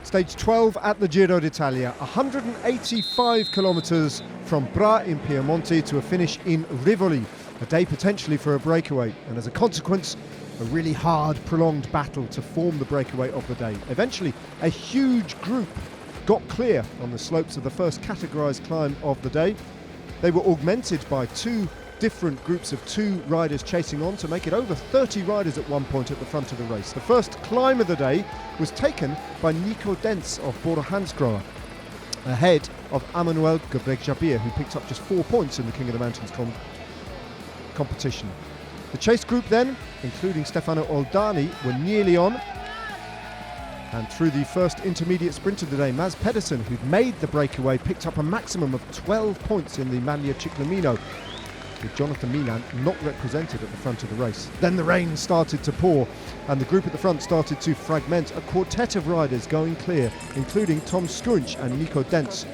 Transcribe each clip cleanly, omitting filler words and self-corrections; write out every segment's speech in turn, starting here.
Stage 12 at the Giro d'Italia, 185 kilometres from Bra in Piemonte to a finish in Rivoli, a day potentially for a breakaway, and as a consequence, a really hard, prolonged battle to form the breakaway of the day. Eventually, a huge group got clear on the slopes of the first categorised climb of the day. They were augmented by two different groups of two riders chasing on to make it over 30 riders at one point at the front of the race. The first climb of the day was taken by Nico Dents of Bora Hansgrohe, ahead of Emmanuel Gebregjabir, who picked up just 4 points in the King of the Mountains competition. The chase group then, including Stefano Oldani, were nearly on. And through the first intermediate sprint of the day, Mads Pedersen, who'd made the breakaway, picked up a maximum of 12 points in the Maglia Ciclamino, with Jonathan Milan not represented at the front of the race. Then the rain started to pour and the group at the front started to fragment. A quartet of riders going clear, including Tom Skunch and Nico Dents.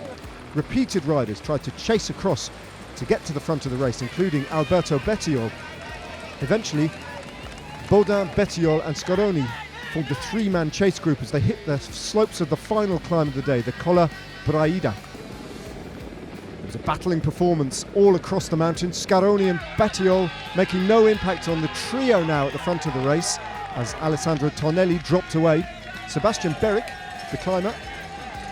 Repeated riders tried to chase across to get to the front of the race, including Alberto Bettiol. Eventually, Baudin, Bettiol and Scaroni formed the three-man chase group as they hit the slopes of the final climb of the day, the Colla Braida. It was a battling performance all across the mountain. Scaroni and Bettiol making no impact on the trio now at the front of the race as Alessandro Tonelli dropped away. Sebastian Beric, the climber,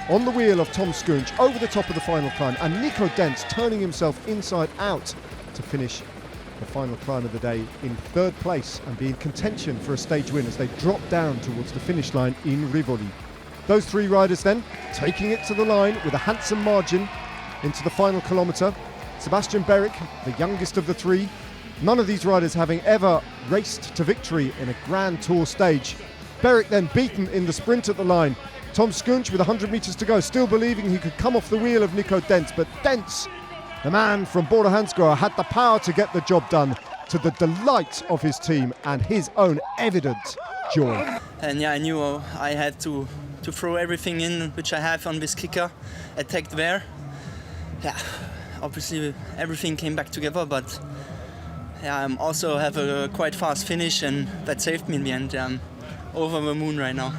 on the wheel of Tom Skunch over the top of the final climb, and Nico Dents turning himself inside out to finish the final climb of the day in third place and be in contention for a stage win as they drop down towards the finish line in Rivoli. Those three riders then taking it to the line with a handsome margin into the final kilometre. Sebastian Beric, the youngest of the three, none of these riders having ever raced to victory in a Grand Tour stage. Beric then beaten in the sprint at the line. Tom Skunch with 100 metres to go, still believing he could come off the wheel of Nico Dents, but Dents, the man from Bora Hansgrohe, had the power to get the job done, to the delight of his team and his own evident joy. And yeah, I knew I had to throw everything in which I have on this kicker, attacked there. Yeah, obviously everything came back together, but yeah, I also have a quite fast finish and that saved me in the end. I'm over the moon right now.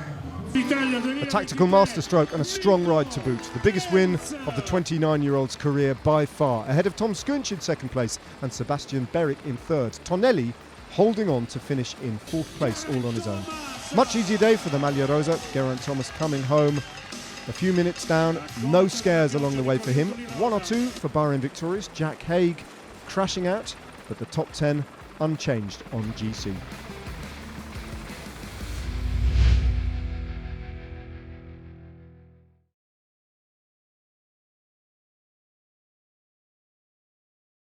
A tactical masterstroke and a strong ride to boot. The biggest win of the 29-year-old's career by far, ahead of Tom Skunch in second place and Sebastian Beric in third. Tonelli holding on to finish in fourth place all on his own. Much easier day for the Maglia Rosa. Geraint Thomas coming home a few minutes down, no scares along the way for him. 1 or 2 for Bahrain victorious. Jack Haig crashing out, but the top 10 unchanged on GC.